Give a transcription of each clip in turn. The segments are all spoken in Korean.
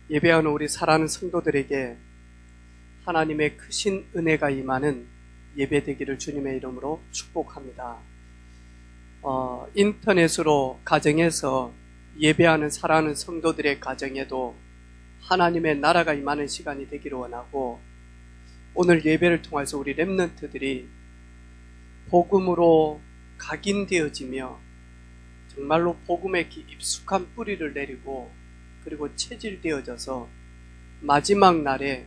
예배하는 우리 사랑하는 성도들에게 하나님의 크신 은혜가 임하는 예배 되기를 주님의 이름으로 축복합니다. 인터넷으로 가정에서 예배하는 사랑하는 성도들의 가정에도 하나님의 나라가 임하는 시간이 되기를 원하고, 오늘 예배를 통해서 우리 렘넌트들이 복음으로 각인되어지며 정말로 복음의 깊숙한 뿌리를 내리고 그리고 체질되어져서 마지막 날에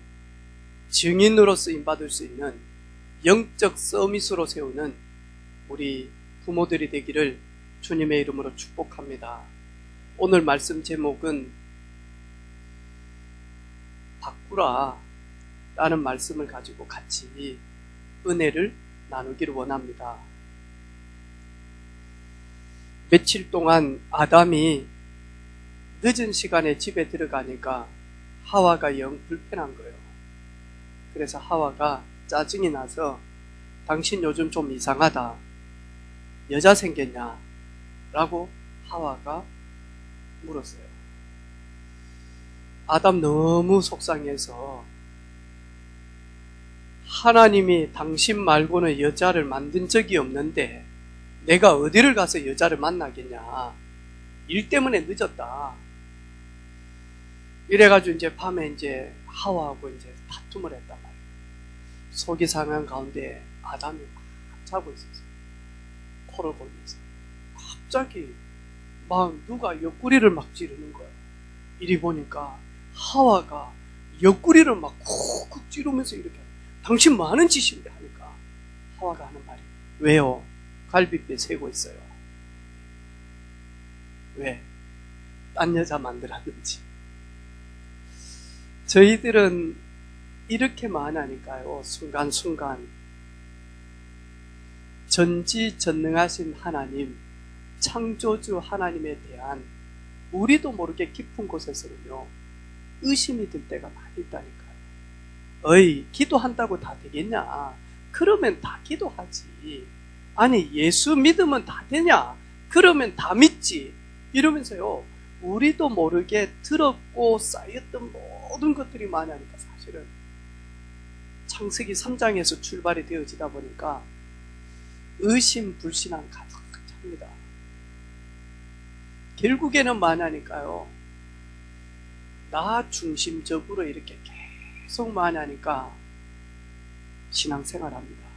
증인으로 쓰임받을 수 있는 영적 서밋으로 세우는 우리 부모들이 되기를 주님의 이름으로 축복합니다. 오늘 말씀 제목은 바꾸라 라는 말씀을 가지고 같이 은혜를 나누기를 원합니다. 며칠 동안 아담이 늦은 시간에 집에 들어가니까 하와가 영 불편한 거예요. 그래서 하와가 짜증이 나서 당신 요즘 좀 이상하다, 여자 생겼냐? 라고 하와가 물었어요. 아담 너무 속상해서 하나님이 당신 말고는 여자를 만든 적이 없는데 내가 어디를 가서 여자를 만나겠냐, 일 때문에 늦었다. 이래가지고 이제 밤에 이제 하와하고 이제 다툼을 했단 말이에요. 속이 상한 가운데 아담이 막 자고 있었어요. 코를 골면서 갑자기 막 누가 옆구리를 막 찌르는 거예요. 이리 보니까 하와가 옆구리를 막 쿡쿡 찌르면서 이렇게, 당신 뭐 하는 짓인데 하니까 하와가 하는 말이, 왜요? 갈비뼈 세고 있어요. 왜? 딴 여자 만들었는지. 저희들은 이렇게만 하니까요, 순간순간 전지전능하신 하나님, 창조주 하나님에 대한 우리도 모르게 깊은 곳에서는요 의심이 들 때가 많이 있다니까요. 어이, 기도한다고 다 되겠냐? 그러면 다 기도하지. 아니, 예수 믿으면 다 되냐? 그러면 다 믿지. 이러면서요 우리도 모르게 들었고 쌓였던 모든 것들이 많이 하니까 사실은 창세기 3장에서 출발이 되어지다 보니까 의심, 불신앙 가득 찹니다. 결국에는 많이 하니까요, 나 중심적으로 이렇게 계속 많이 하니까 신앙생활합니다.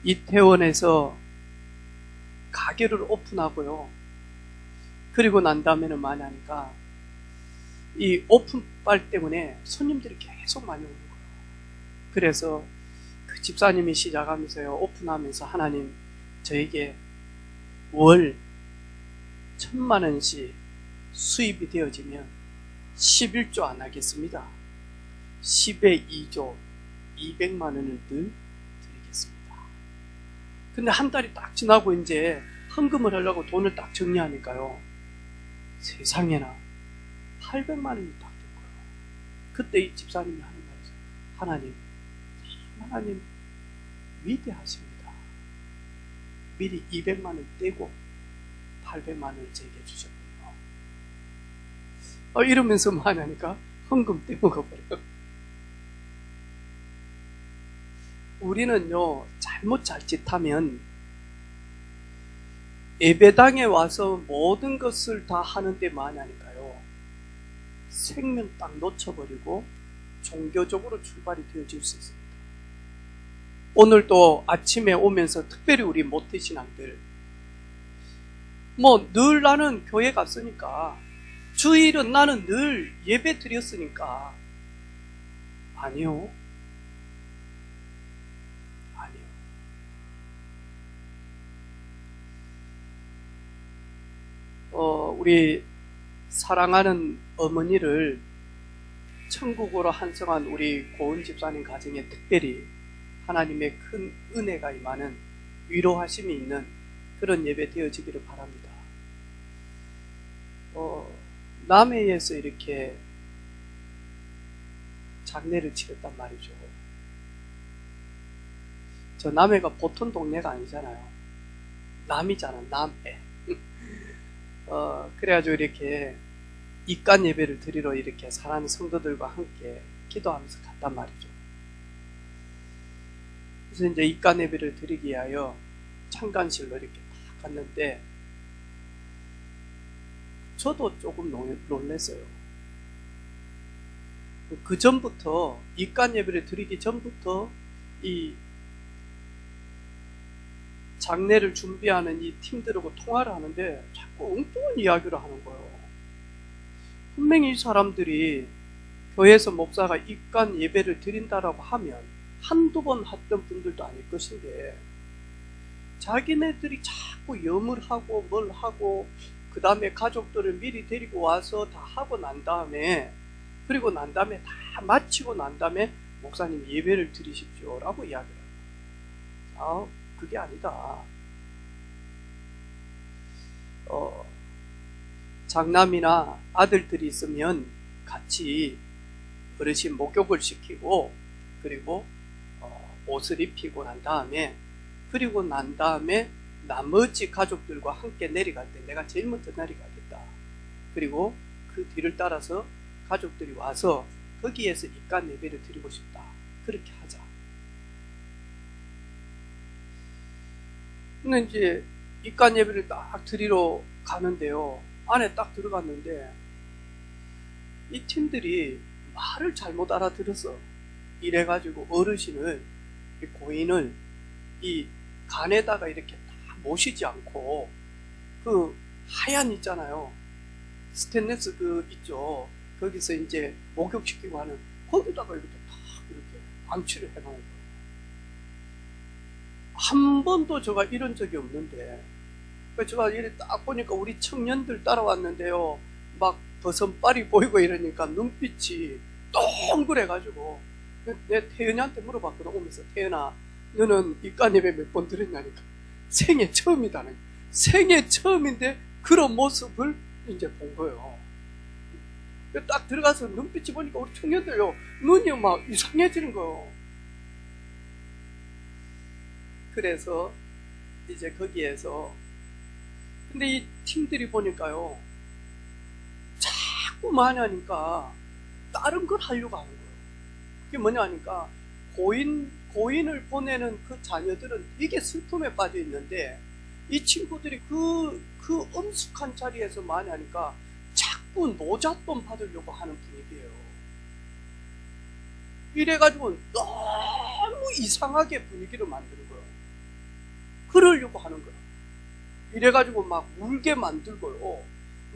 이태원에서 가게를 오픈하고요, 그리고 난 다음에는 많이 하니까 이 오픈빨 때문에 손님들이 계속 많이 오는 거예요. 그래서 그 집사님이 시작하면서요, 오픈하면서, 하나님, 저에게 월 1,000만 원씩 수입이 되어지면 11조 안 하겠습니다. 10의 2조 200만 원을 늘 드리겠습니다. 근데 한 달이 딱 지나고 이제 헌금을 하려고 돈을 딱 정리하니까요, 세상에나 800만 원이 딱 된 거예요. 그때 이 집사님이 하는 말이죠. 하나님 위대하십니다. 미리 200만 원 떼고 800만 원을 제게 주셨군요. 이러면서 뭐 하냐니까 헌금 떼먹어버려요. 우리는요, 잘못 자칫하면 예배당에 와서 모든 것을 다 하는데 많이 하니까요, 생명 딱 놓쳐버리고 종교적으로 출발이 되어질 수 있습니다. 오늘도 아침에 오면서 특별히 우리 모태신앙들, 뭐 늘 나는 교회 갔으니까, 주일은 나는 늘 예배 드렸으니까. 아니요. 우리 사랑하는 어머니를 천국으로 환송한 우리 고은 집사님 가정에 특별히 하나님의 큰 은혜가 임하는, 위로하심이 있는 그런 예배 되어지기를 바랍니다. 남해에서 이렇게 장례를 치렀단 말이죠. 저 남해가 보통 동네가 아니잖아요. 남이잖아, 남해. 그래가지고 이렇게 입간 예배를 드리러 이렇게 사랑하는 성도들과 함께 기도하면서 갔단 말이죠. 그래서 이제 입간 예배를 드리기 위하여 창간실로 이렇게 딱 갔는데 저도 조금 놀랐어요. 그 전부터 입간 예배를 드리기 전부터 이 장례를 준비하는 이 팀들하고 통화를 하는데 자꾸 엉뚱한 이야기를 하는 거예요. 분명히 이 사람들이 교회에서 목사가 입간 예배를 드린다라고 하면 한두 번 했던 분들도 아닐 것인데 자기네들이 자꾸 염을 하고 뭘 하고 그 다음에 가족들을 미리 데리고 와서 다 하고 난 다음에 그리고 난 다음에 다 마치고 난 다음에 목사님 예배를 드리십시오 라고 이야기를 합니다. 그게 아니다. 장남이나 아들들이 있으면 같이 어르신 목욕을 시키고 그리고 옷을 입히고 난 다음에 그리고 난 다음에 나머지 가족들과 함께 내려갈 때 내가 제일 먼저 내려가겠다. 그리고 그 뒤를 따라서 가족들이 와서 거기에서 입간 예배를 드리고 싶다. 그렇게 하자. 근데 이제 입간 예배를 딱 드리러 가는데요. 안에 딱 들어갔는데 이 팀들이 말을 잘못 알아들었어. 이래가지고 어르신을, 고인을 이 간에다가 이렇게 다 모시지 않고 그 하얀 있잖아요. 스테인리스 그 있죠. 거기서 이제 목욕시키고 하는 거기다가 이렇게 딱 이렇게 방치를 해놓은 거예요. 한 번도 제가 이런 적이 없는데 제가 이렇게 딱 보니까 우리 청년들 따라왔는데요. 막 버선발이 보이고 이러니까 눈빛이 동그래가지고 내 태연이한테 물어봤거든. 오면서 태연아 너는 입간 예배 몇 번 드렸냐니까 생애 처음이다는 생애 처음인데 그런 모습을 이제 본 거예요. 딱 들어가서 눈빛이 보니까 우리 청년들요 눈이 막 이상해지는 거예요. 그래서 이제 거기에서 근데 이 팀들이 보니까요 자꾸 많이 하니까 다른 걸 하려고 하는 거예요. 그게 뭐냐 하니까 고인을 보내는 그 자녀들은 되게 슬픔에 빠져 있는데 이 친구들이 그 엄숙한 자리에서 많이 하니까 자꾸 노잣돈 받으려고 하는 분위기예요. 이래가지고 너무 이상하게 분위기를 만드는 거예요. 그러려고 하는 거예요. 이래가지고 막 울게 만들고요.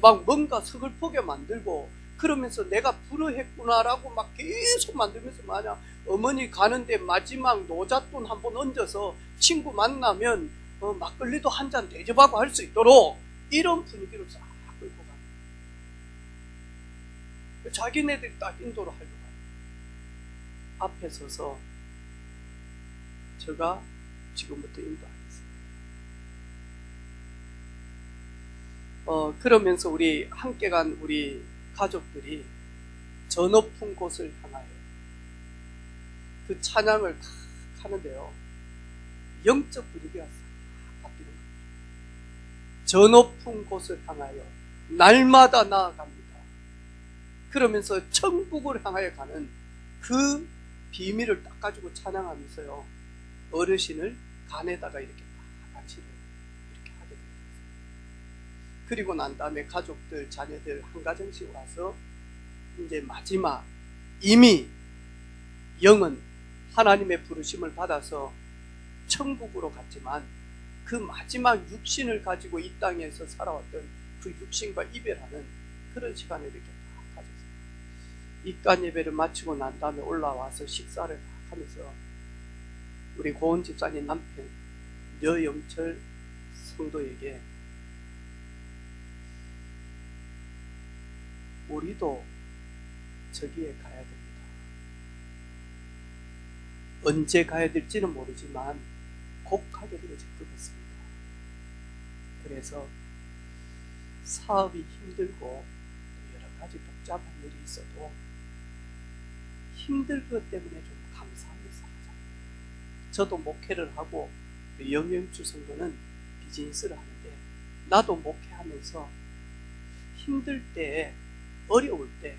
막 뭔가 서글프게 만들고 그러면서 내가 불효했구나라고 막 계속 만들면서 만약 어머니 가는데 마지막 노잣돈 한번 얹어서 친구 만나면 막걸리도 한 잔 대접하고 할 수 있도록 이런 분위기를 싹 끌고 가는 거예요. 자기네들이 딱 인도를 하려고 하는 거예요. 앞에 서서 제가 지금부터 인도하겠습니다. 그러면서 우리 함께 간 우리 가족들이 저 높은 곳을 향하여 그 찬양을 탁 하는데요. 영적 분위기가 싹 바뀌는 거예요. 저 높은 곳을 향하여 날마다 나아갑니다. 그러면서 천국을 향하여 가는 그 비밀을 딱 가지고 찬양하면서요. 어르신을 간에다가 이렇게 딱 안치를 이렇게 하게 됩니다. 그리고 난 다음에 가족들, 자녀들 한 가정씩 와서 이제 마지막 이미 영은 하나님의 부르심을 받아서 천국으로 갔지만 그 마지막 육신을 가지고 이 땅에서 살아왔던 그 육신과 이별하는 그런 시간을 이렇게 다 가졌어요. 입간 예배를 마치고 난 다음에 올라와서 식사를 하면서 우리 고은 집사님 남편 려영철 성도에게 우리도 저기에 가야 됩니다. 언제 가야 될지는 모르지만 곧 가게 되어질 것 같습니다. 그래서 사업이 힘들고 여러 가지 복잡한 일이 있어도 힘들 것 때문에 좀 감사하면서 하자. 저도 목회를 하고 영영주 성도는 비즈니스를 하는데 나도 목회하면서 힘들 때 어려울 때,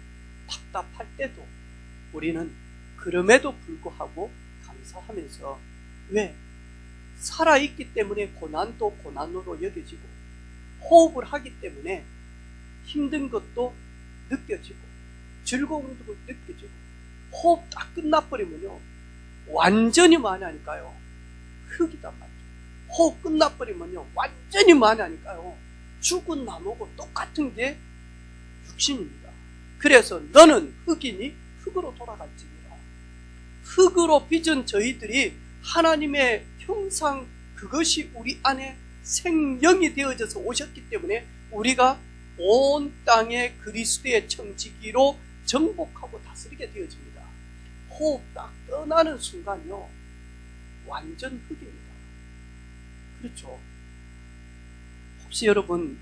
답답할 때도 우리는 그럼에도 불구하고 감사하면서, 왜? 살아있기 때문에 고난도 고난으로 여겨지고, 호흡을 하기 때문에 힘든 것도 느껴지고, 즐거운 것도 느껴지고, 호흡 딱 끝나버리면요, 완전히 만하니까요, 흙이단 말이죠. 호흡 끝나버리면요, 완전히 만하니까요, 죽은 나무고 똑같은 게 육신입니다. 그래서 너는 흙이니 흙으로 돌아갈지니라. 흙으로 빚은 저희들이 하나님의 형상, 그것이 우리 안에 생명이 되어져서 오셨기 때문에 우리가 온 땅에 그리스도의 청지기로 정복하고 다스리게 되어집니다. 호흡 딱 떠나는 순간요, 완전 흙입니다. 그렇죠? 혹시 여러분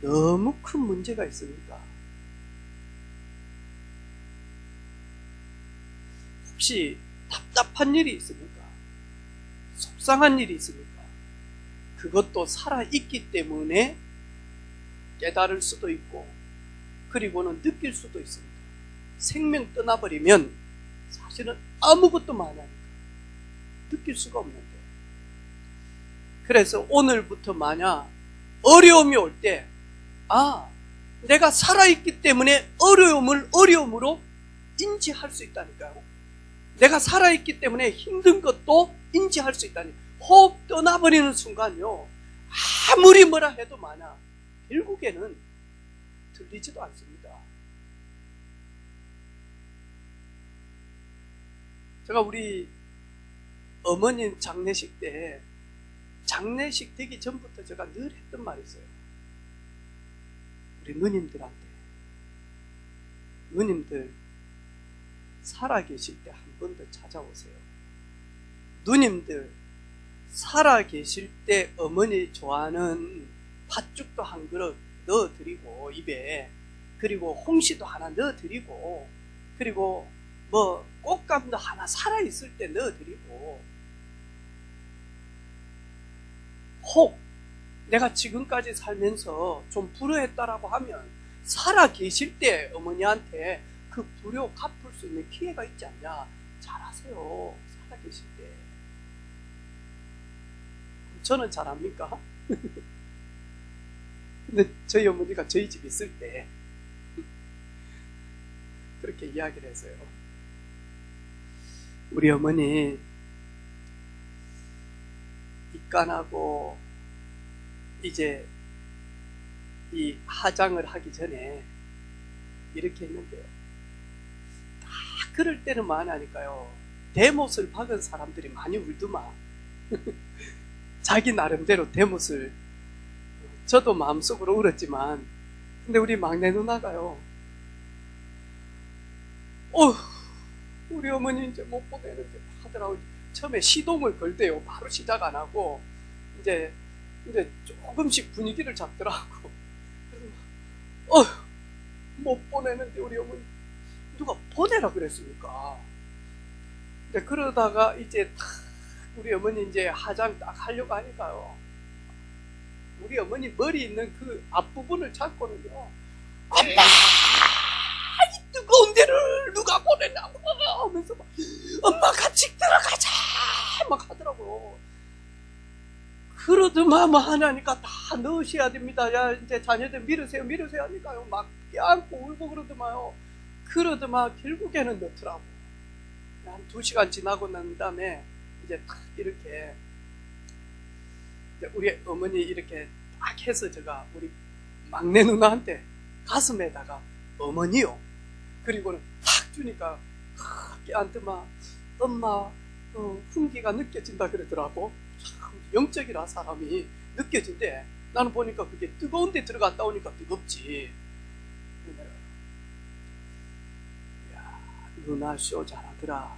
너무 큰 문제가 있습니까? 혹시 답답한 일이 있습니까? 속상한 일이 있습니까? 그것도 살아있기 때문에 깨달을 수도 있고, 그리고는 느낄 수도 있습니다. 생명 떠나버리면 사실은 아무것도 많으니까 느낄 수가 없는데, 그래서 오늘부터 만약 어려움이 올 때, 내가 살아있기 때문에 어려움을 어려움으로 인지할 수 있다니까요. 내가 살아있기 때문에 힘든 것도 인지할 수 있다니. 호흡 떠나버리는 순간요, 아무리 뭐라 해도 많아, 결국에는 들리지도 않습니다. 제가 우리 어머님 장례식 때, 장례식 되기 전부터 제가 늘 했던 말이 있어요. 우리 누님들한테, 누님들 살아계실 때 한 번 더 찾아오세요. 누님들 살아계실 때 어머니 좋아하는 팥죽도 한 그릇 넣어드리고, 입에, 그리고 홍시도 하나 넣어드리고, 그리고 뭐 꽃감도 하나 살아있을 때 넣어드리고, 혹 내가 지금까지 살면서 좀 불효했다라고 하면 살아계실 때 어머니한테 그 불효 갚을 수 있는 기회가 있지 않냐. 잘하세요. 살아계실 때. 저는 잘합니까? 근데 저희 어머니가 저희 집 있을 때 그렇게 이야기를 했어요. 우리 어머니 입간하고 이제 이 하장을 하기 전에 이렇게 했는데요, 딱 그럴 때는 많으니까요, 대못을 박은 사람들이 많이 울더만. 자기 나름대로 대못을. 저도 마음속으로 울었지만, 근데 우리 막내 누나가요, 우리 어머니 이제 못 보내는데 하더라고. 처음에 시동을 걸대요. 바로 시작 안 하고 이제 조금씩 분위기를 잡더라고. 그래서 못 보내는데 우리 어머니 누가 보내라 그랬습니까? 근데 그러다가 이제 우리 어머니 이제 화장 딱 하려고 하니까요, 우리 어머니 머리 있는 그 앞부분을 잡고는요, 엄마! 이 뜨거운 데를 누가 보내냐고 하면서 막, 엄마 같이 들어가자! 막 하더라고요. 그러더만 뭐 하냐니까 다 넣으셔야 됩니다. 야, 이제 자녀들 밀으세요 하니까요, 막 껴안고 울고 그러더만요. 그러더만 결국에는 넣더라고. 한 2시간 지나고 난 다음에 이제 딱 이렇게 우리 어머니 이렇게 딱 해서 제가 우리 막내 누나한테 가슴에다가 어머니요, 그리고는 탁 주니까 껴안더만 엄마 훈기가 느껴진다 그러더라고. 참 영적이라 사람이 느껴진대. 나는 보니까 그게 뜨거운 데 들어갔다 오니까 뜨겁지. 야, 누나 쇼 잘하더라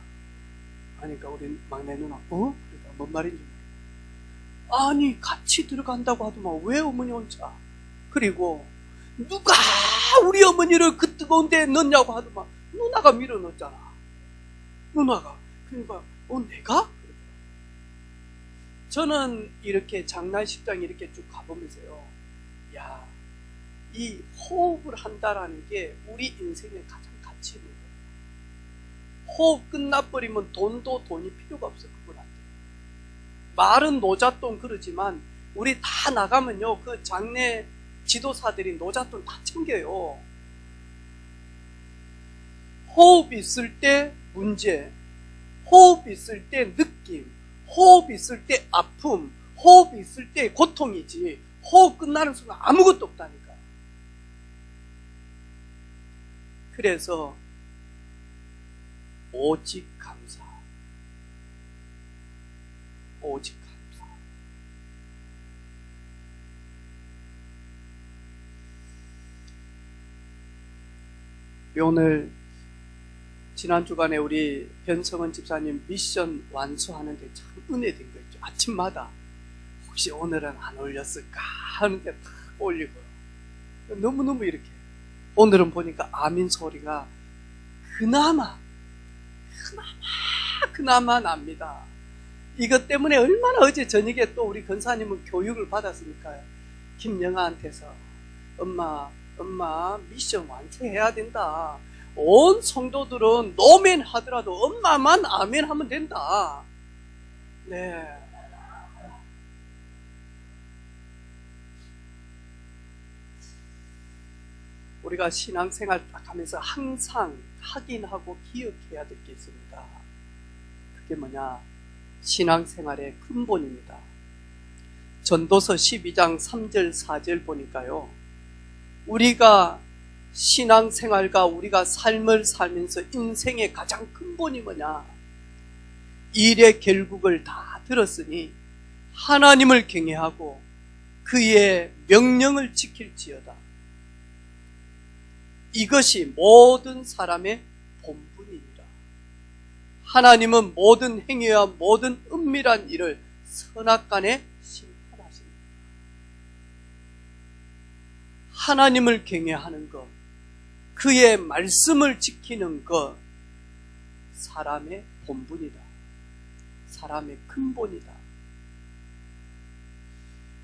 하니까 우리 막내 누나 그러니까 뭔 말인지 모르겠어. 아니 같이 들어간다고 하더만 왜 어머니 혼자, 그리고 누가 우리 어머니를 그 뜨거운 데에 넣냐고 하더만 누나가 밀어 넣었잖아. 누나가. 그러니까 내가? 저는 이렇게 장난식당 이렇게 쭉 가보면서요, 야, 이 호흡을 한다라는 게 우리 인생의 가장 가치 있는 거예요. 호흡 끝나버리면 돈이 필요가 없어. 그분한테. 말은 노잣돈 그러지만 우리 다 나가면요, 그 장례 지도사들이 노잣돈 다 챙겨요. 호흡 있을 때 문제, 호흡 있을 때 느낌, 호흡 있을 때 아픔, 호흡 있을 때 고통이지, 호흡 끝나는 순간 아무것도 없다니까. 그래서 오직 감사, 오직 감사. 오늘 지난 주간에 우리 변성은 집사님 미션 완수하는데 참 은혜된 거 있죠. 아침마다 혹시 오늘은 안 올렸을까 하는데 탁 올리고, 너무너무 이렇게 오늘은 보니까 아민 소리가 그나마 납니다. 이것 때문에 얼마나 어제 저녁에 또 우리 권사님은 교육을 받았으니까요. 김영아한테서 엄마 미션 완수해야 된다. 온 성도들은 노멘 하더라도 엄마만 아멘 하면 된다. 네. 우리가 신앙생활 딱 하면서 항상 확인하고 기억해야 될 게 있습니다. 그게 뭐냐? 신앙생활의 근본입니다. 전도서 12장 3절 4절 보니까요, 우리가 신앙생활과 우리가 삶을 살면서 인생의 가장 근본이 뭐냐? 일의 결국을 다 들었으니 하나님을 경외하고 그의 명령을 지킬지어다. 이것이 모든 사람의 본분이니라. 하나님은 모든 행위와 모든 은밀한 일을 선악간에 심판하십니다. 하나님을 경외하는 것, 그의 말씀을 지키는 것, 사람의 본분이다. 사람의 근본이다.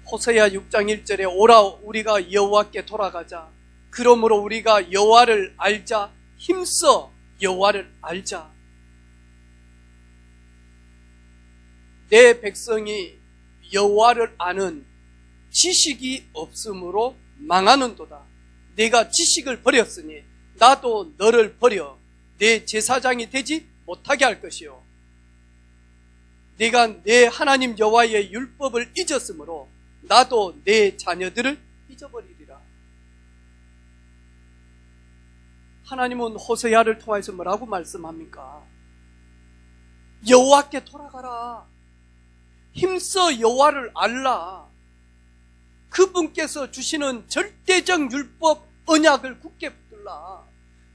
호세아 6장 1절에 오라 우리가 여호와께 돌아가자. 그러므로 우리가 여호와를 알자. 힘써 여호와를 알자. 내 백성이 여호와를 아는 지식이 없으므로 망하는도다. 내가 지식을 버렸으니 나도 너를 버려 내 제사장이 되지 못하게 할 것이요. 네가 내 하나님 여호와의 율법을 잊었으므로 나도 내 자녀들을 잊어버리리라. 하나님은 호세아를 통해서 뭐라고 말씀합니까? 여호와께 돌아가라. 힘써 여호와를 알라. 그분께서 주시는 절대적 율법 언약을 굳게 붙들라.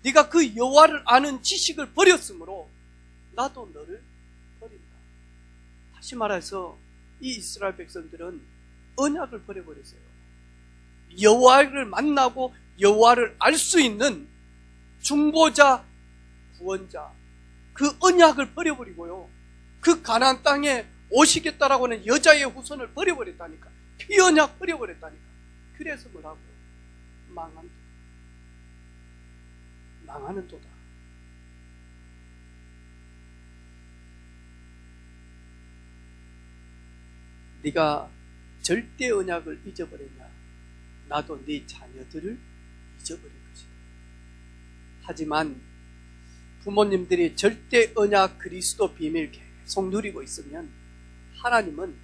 네가 그 여호와를 아는 지식을 버렸으므로 나도 너를 버린다. 다시 말해서 이 이스라엘 백성들은 언약을 버려버렸어요. 여호와를 만나고 여호와를 알 수 있는 중보자, 구원자, 그 언약을 버려버리고요, 그 가나안 땅에 오시겠다라고 하는 여자의 후손을 버려버렸다니까. 피언약 버려버렸다니까. 그래서 뭐라고요? 망하는 도다. 네가 절대 언약을 잊어버렸냐? 나도 네 자녀들을 잊어버릴 것이다. 하지만 부모님들이 절대 언약 그리스도 비밀 계속 누리고 있으면 하나님은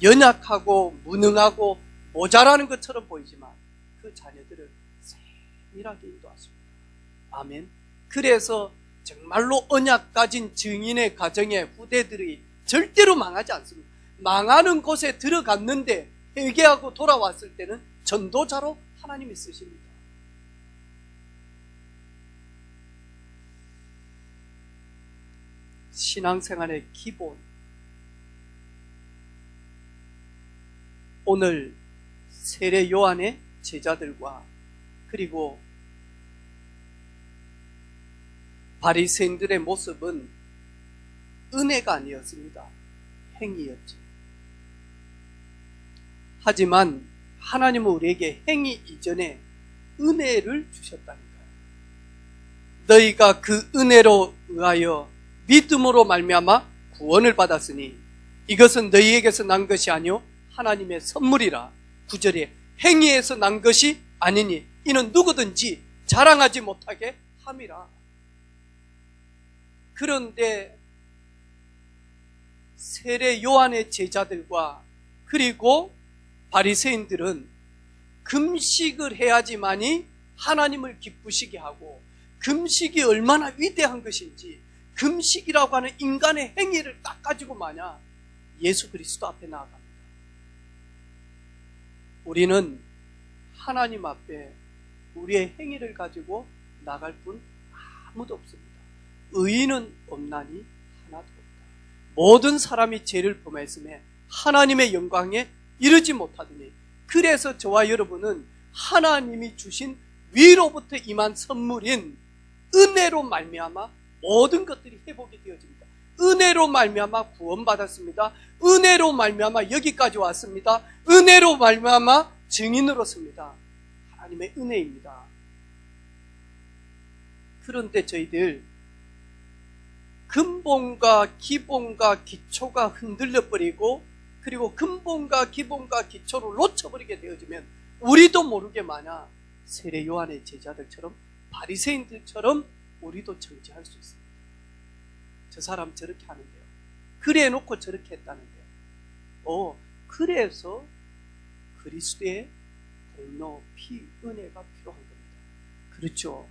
연약하고 무능하고 모자라는 것처럼 보이지만 그 자녀들을 세밀하게 인도하십니다. 아멘. 그래서 정말로 언약 가진 증인의 가정의 후대들이 절대로 망하지 않습니다. 망하는 곳에 들어갔는데 회개하고 돌아왔을 때는 전도자로 하나님이 쓰십니다. 신앙생활의 기본, 오늘 세례 요한의 제자들과 그리고 바리새인들의 모습은 은혜가 아니었습니다. 행위였지. 하지만 하나님은 우리에게 행위 이전에 은혜를 주셨다니까요. 너희가 그 은혜로 의하여 믿음으로 말미암아 구원을 받았으니 이것은 너희에게서 난 것이 아니요 하나님의 선물이라. 9절에 행위에서 난 것이 아니니 이는 누구든지 자랑하지 못하게 함이라. 그런데 세례 요한의 제자들과 그리고 바리새인들은 금식을 해야지만이 하나님을 기쁘시게 하고 금식이 얼마나 위대한 것인지 금식이라고 하는 인간의 행위를 딱 가지고 마냥 예수 그리스도 앞에 나아갑니다. 우리는 하나님 앞에 우리의 행위를 가지고 나갈 뿐 아무도 없습니다. 의인은 없나니 하나도 없다. 모든 사람이 죄를 범했음에 하나님의 영광에 이르지 못하더니 그래서 저와 여러분은 하나님이 주신 위로부터 임한 선물인 은혜로 말미암아 모든 것들이 회복이 되어집니다. 은혜로 말미암아 구원받았습니다. 은혜로 말미암아 여기까지 왔습니다. 은혜로 말미암아 증인으로 섭니다. 하나님의 은혜입니다. 그런데 저희들 근본과 기본과 기초가 흔들려 버리고 그리고 근본과 기본과 기초를 놓쳐버리게 되어지면 우리도 모르게 마냥 세례 요한의 제자들처럼 바리새인들처럼 우리도 정죄할 수 있습니다. 저 사람 저렇게 하는데요. 그래 놓고 저렇게 했다는데요. 그래서 그리스도의 공로, 피, 은혜가 필요한 겁니다. 그렇죠.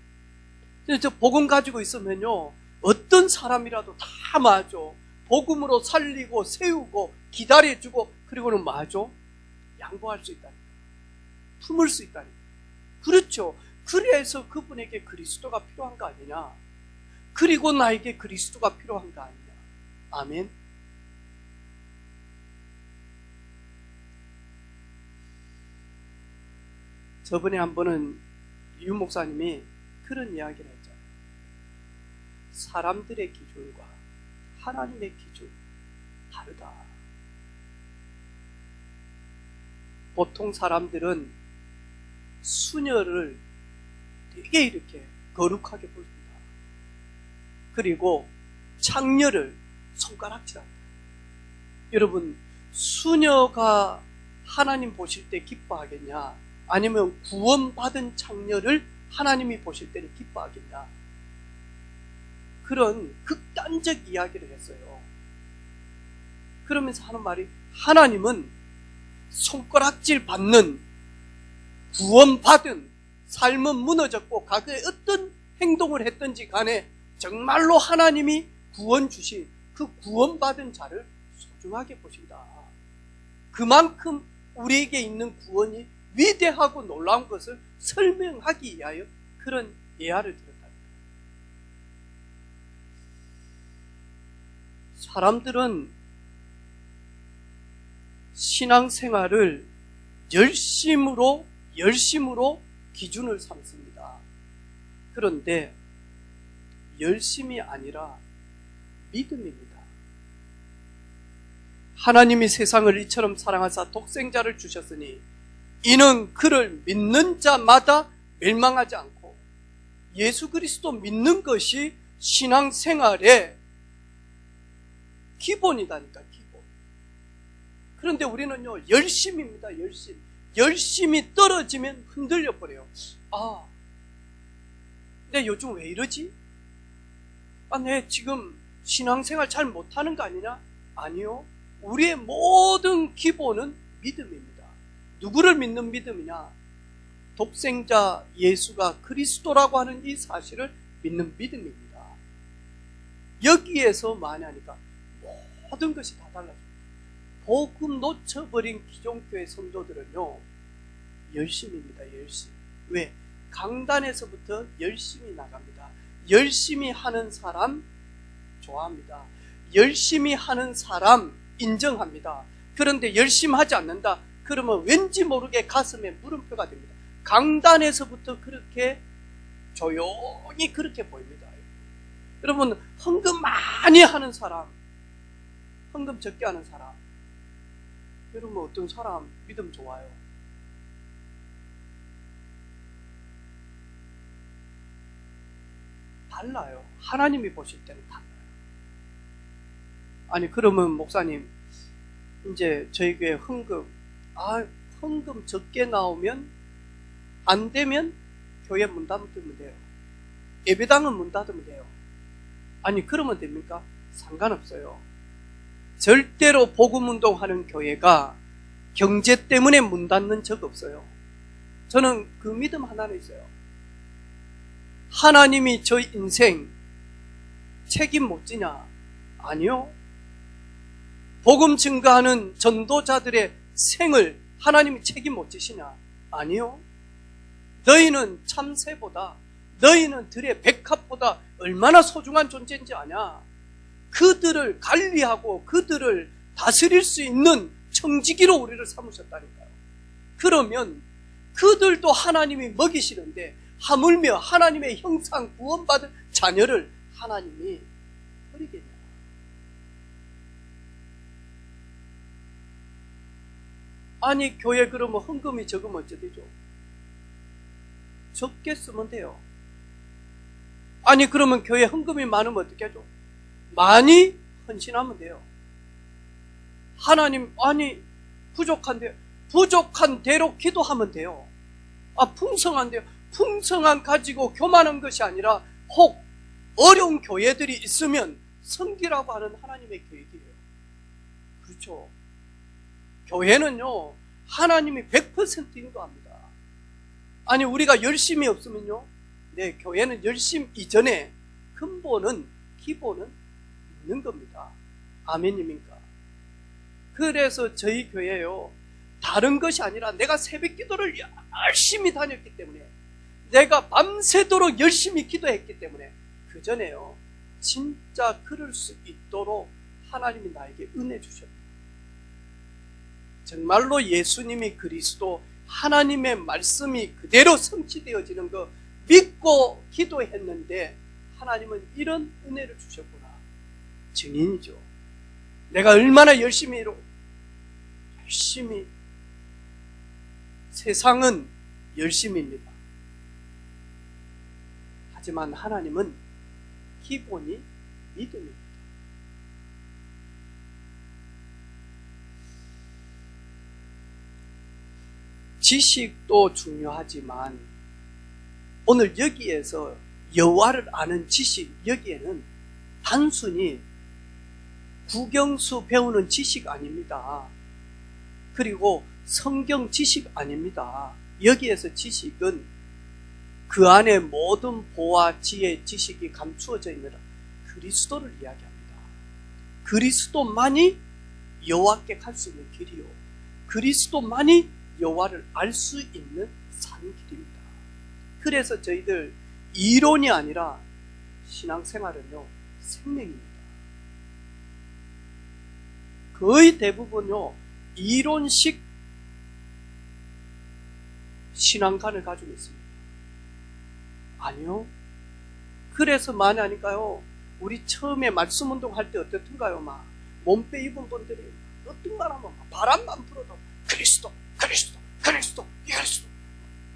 저 복음 가지고 있으면요 어떤 사람이라도 다 맞아. 복음으로 살리고 세우고 기다려주고 그리고는 맞아. 양보할 수 있다니까. 품을 수 있다니까. 그렇죠. 그래서 그분에게 그리스도가 필요한 거 아니냐. 그리고 나에게 그리스도가 필요한 거 아니냐. 아멘. 저번에 한 번은 유 목사님이 그런 이야기를 했잖아요. 사람들의 기준과 하나님의 기준 다르다. 보통 사람들은 수녀를 되게 이렇게 거룩하게 봅니다. 그리고 창녀를 손가락질합니다. 여러분, 수녀가 하나님 보실 때 기뻐하겠냐? 아니면 구원받은 창녀를 하나님이 보실 때는 기뻐하겠냐? 그런 극단적 이야기를 했어요. 그러면서 하는 말이 하나님은 손가락질 받는 구원받은 삶은 무너졌고 과거에 어떤 행동을 했든지 간에 정말로 하나님이 구원 주신 그 구원받은 자를 소중하게 보신다. 그만큼 우리에게 있는 구원이 위대하고 놀라운 것을 설명하기 위하여 그런 예화를 들었다. 사람들은 신앙생활을 열심으로 기준을 삼습니다. 그런데 열심이 아니라 믿음입니다. 하나님이 세상을 이처럼 사랑하사 독생자를 주셨으니 이는 그를 믿는 자마다 멸망하지 않고 예수 그리스도 믿는 것이 신앙생활의 기본이다니까, 기본. 그런데 우리는요, 열심입니다, 열심. 열심이 떨어지면 흔들려 버려요. 내 요즘 왜 이러지? 내 지금 신앙생활 잘 못하는 거 아니냐? 아니요. 우리의 모든 기본은 믿음입니다. 누구를 믿는 믿음이냐? 독생자 예수가 그리스도라고 하는 이 사실을 믿는 믿음입니다. 여기에서 만약하니까 모든 것이 다 달라집니다. 복음 놓쳐버린 기존교회 성도들은요, 열심입니다, 열심. 왜? 강단에서부터 열심히 나갑니다. 열심히 하는 사람 좋아합니다. 열심히 하는 사람 인정합니다. 그런데 열심히 하지 않는다. 그러면 왠지 모르게 가슴에 물음표가 됩니다. 강단에서부터 그렇게 조용히 그렇게 보입니다. 여러분, 헌금 많이 하는 사람, 헌금 적게 하는 사람, 여러분 어떤 사람 믿음 좋아요? 달라요. 하나님이 보실 때는 달라요. 아니 그러면 목사님 이제 저희 교회 헌금 적게 나오면 안 되면 교회 문 닫으면 돼요. 예배당은 문 닫으면 돼요. 아니 그러면 됩니까? 상관없어요. 절대로 복음운동하는 교회가 경제 때문에 문 닫는 적 없어요. 저는 그 믿음 하나는 있어요. 하나님이 저 인생 책임 못 지냐? 아니요. 복음 증거하는 전도자들의 생을 하나님이 책임 못 지시냐? 아니요. 너희는 참새보다, 너희는 들의 백합보다 얼마나 소중한 존재인지 아냐? 그들을 관리하고 그들을 다스릴 수 있는 청지기로 우리를 삼으셨다니까요. 그러면 그들도 하나님이 먹이시는데 하물며 하나님의 형상 구원받은 자녀를 하나님이 버리겠냐? 아니 교회 그러면 헌금이 적으면 어찌 되죠? 적게 쓰면 돼요. 아니 그러면 교회 헌금이 많으면 어떻게 하죠? 많이 헌신하면 돼요. 하나님 아니 부족한데 부족한 대로 기도하면 돼요. 풍성한데요. 풍성한 가지고 교만한 것이 아니라 혹 어려운 교회들이 있으면 섬기라고 하는 하나님의 계획이에요. 그렇죠. 교회는요 하나님이 100% 인도합니다. 아니 우리가 열심이 없으면요, 네, 교회는 열심 이전에 근본은 기본은 있는 겁니다. 아멘입니까? 그래서 저희 교회요 다른 것이 아니라 내가 새벽 기도를 열심히 다녔기 때문에, 내가 밤새도록 열심히 기도했기 때문에 그 전에요 진짜 그럴 수 있도록 하나님이 나에게 은혜 주셨다. 정말로 예수님이 그리스도 하나님의 말씀이 그대로 성취되어지는 거 믿고 기도했는데 하나님은 이런 은혜를 주셨구나. 증인이죠. 내가 얼마나 열심히 세상은 열심입니다. 하지만 하나님은 기본이 믿음입니다. 지식도 중요하지만 오늘 여기에서 여호와를 아는 지식, 여기에는 단순히 국영수 배우는 지식 아닙니다. 그리고 성경 지식 아닙니다. 여기에서 지식은 그 안에 모든 보화, 지혜, 지식이 감추어져 있는 그리스도를 이야기합니다. 그리스도만이 여호와께 갈 수 있는 길이요, 그리스도만이 여호와를 알 수 있는 산길입니다. 그래서 저희들 이론이 아니라 신앙생활은요 생명입니다. 거의 대부분요 이론식 신앙관을 가지고 있습니다. 아니요. 그래서 많이 하니까요 우리 처음에 말씀 운동할 때 어떻던가요? 막 몸빼 입은 분들이 어떤가 하면 바람만 불어도 그리스도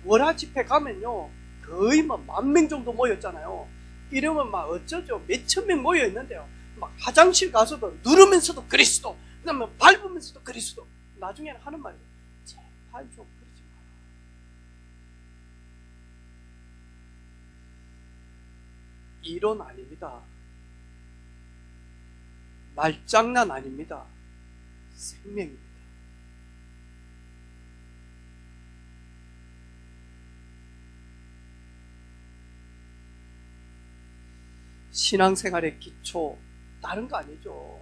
월화 집회 가면요 거의 막 10,000명 정도 모였잖아요. 이러면 막 어쩌죠, 몇천 명 모여 있는데요 막 화장실 가서도 누르면서도 그리스도, 그다음에 밟으면서도 그리스도. 나중에는 하는 말이에요, 제발 좀 그러지 마라. 이론 아닙니다. 말장난 아닙니다. 생명입니다. 신앙생활의 기초 다른 거 아니죠.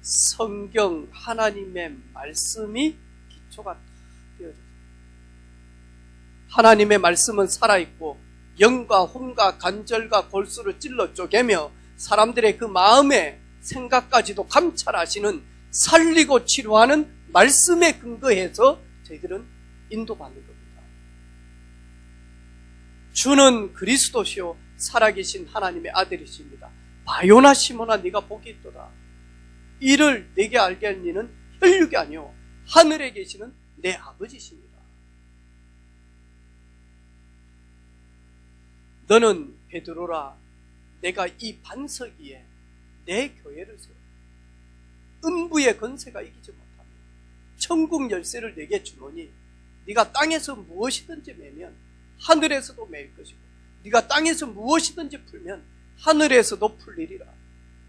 성경 하나님의 말씀이 기초가 다 되어졌어요. 하나님의 말씀은 살아있고 영과 혼과 간절과 골수를 찔러 쪼개며 사람들의 그 마음의 생각까지도 감찰하시는, 살리고 치료하는 말씀에 근거해서 저희들은 인도받는 겁니다. 주는 그리스도시요 살아계신 하나님의 아들이십니다. 바요나 시모나 네가 복이 있도다. 이를 내게 알게 한 이는 혈육이 아니요 하늘에 계시는 내 아버지십니다. 너는 베드로라, 내가 이 반석 위에 내 교회를 세워 음부의 권세가 이기지 못하며 천국 열쇠를 내게 주노니 네가 땅에서 무엇이든지 매면 하늘에서도 매일 것이고 네가 땅에서 무엇이든지 풀면 하늘에서도 풀리리라.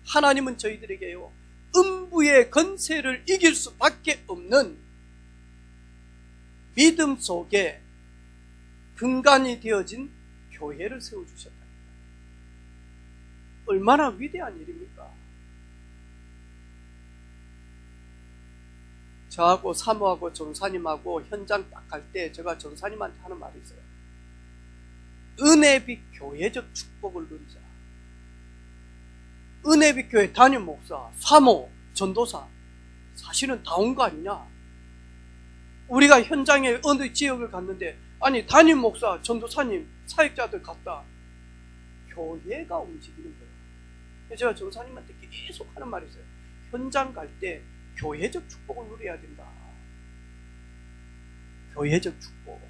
하나님은 저희들에게요, 음부의 권세를 이길 수밖에 없는 믿음 속에 근간이 되어진 교회를 세워주셨다. 얼마나 위대한 일입니까? 저하고 사모하고 전사님하고 현장 딱 갈 때 제가 전사님한테 하는 말이 있어요. 은혜빛 교회적 축복을 누리자. 은혜빛 교회 담임 목사, 사모, 전도사 사실은 다 온 거 아니냐? 우리가 현장에 어느 지역을 갔는데 아니 담임 목사, 전도사님, 사역자들 갔다. 교회가 움직이는 거예요. 제가 전사님한테 계속 하는 말이 있어요. 현장 갈 때 교회적 축복을 누려야 된다. 교회적 축복.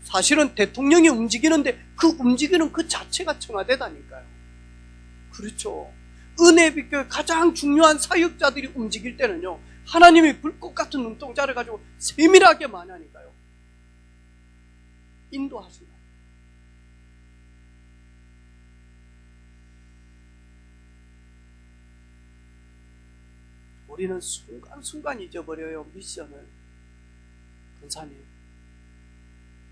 사실은 대통령이 움직이는데 그 움직이는 그 자체가 청와대다니까요. 그렇죠. 은혜빛 교회 가장 중요한 사역자들이 움직일 때는요, 하나님이 불꽃 같은 눈동자를 가지고 세밀하게 만나니까요. 인도하신다. 우리는 순간순간 잊어버려요, 미션을. 권사님,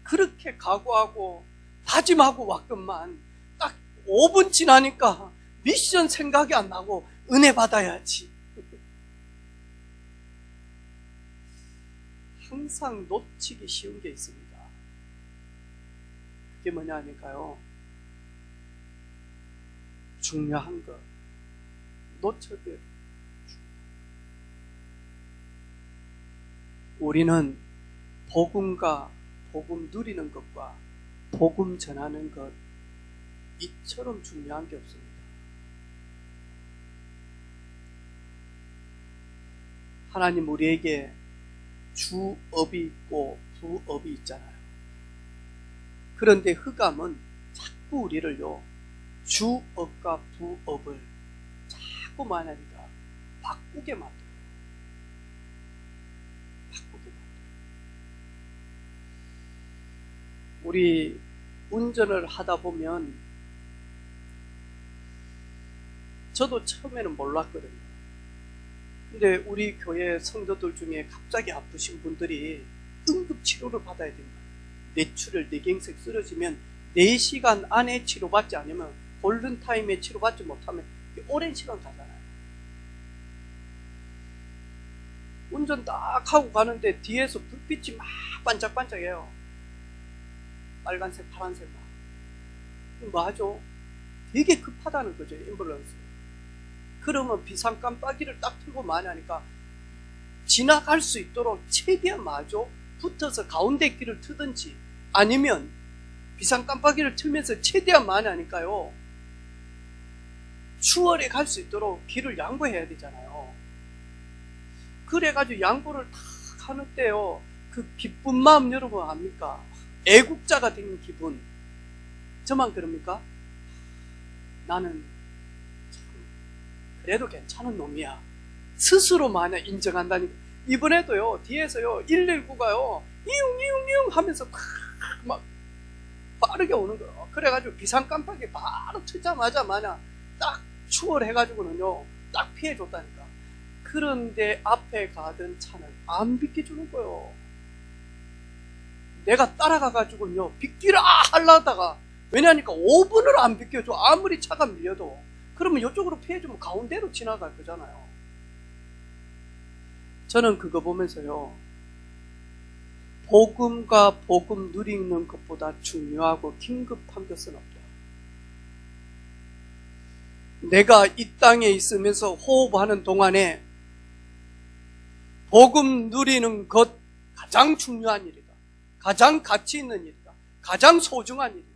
그렇게 각오하고 다짐하고 왔건만 딱 5분 지나니까 미션 생각이 안 나고 은혜 받아야지. 항상 놓치기 쉬운 게 있습니다. 그게 뭐냐 하니까요, 중요한 것 놓쳐버려요. 우리는 복음과 복음 누리는 것과 복음 전하는 것 이처럼 중요한 게 없습니다. 하나님 우리에게 주업이 있고 부업이 있잖아요. 그런데 흑암은 자꾸 우리를요, 주업과 부업을 자꾸 만하니까 바꾸게 만들어요. 우리 운전을 하다 보면 저도 처음에는 몰랐거든요. 근데 우리 교회 성도들 중에 갑자기 아프신 분들이 응급치료를 받아야 된다. 뇌출혈, 뇌경색 쓰러지면 4시간 안에 치료받지 않으면, 골든타임에 치료받지 못하면 오랜 시간 가잖아요. 운전 딱 하고 가는데 뒤에서 불빛이 막 반짝반짝해요. 빨간색, 파란색 막. 뭐하죠? 되게 급하다는 거죠, 앰뷸런스. 그러면 비상 깜빡이를 딱 틀고 만하니까 지나갈 수 있도록 최대한 마죠, 붙어서 가운데 길을 트든지 아니면 비상 깜빡이를 틀면서 최대한 만하니까요, 추월해 갈 수 있도록 길을 양보해야 되잖아요. 그래가지고 양보를 탁 하는 때요, 그 기쁜 마음 여러분 압니까? 애국자가 된 기분. 저만 그럽니까? 나는 참 그래도 괜찮은 놈이야. 스스로 만약 인정한다니까. 이번에도요, 뒤에서요 119가요 이웅 하면서 막 빠르게 오는 거예요. 그래가지고 비상 깜빡이 바로 트자마자 마냥 딱 추월해가지고는요 딱 피해줬다니까. 그런데 앞에 가던 차는 안 비켜주는 거예요. 내가 따라가가지고요 비키라 하려다가, 왜냐하니까 5분을 안 비켜줘. 아무리 차가 밀려도. 그러면 이쪽으로 피해주면 가운데로 지나갈 거잖아요. 저는 그거 보면서요, 복음과 복음 누리는 것보다 중요하고 긴급한 것은 없다. 내가 이 땅에 있으면서 호흡하는 동안에 복음 누리는 것 가장 중요한 일이다. 가장 가치 있는 일이다. 가장 소중한 일이다.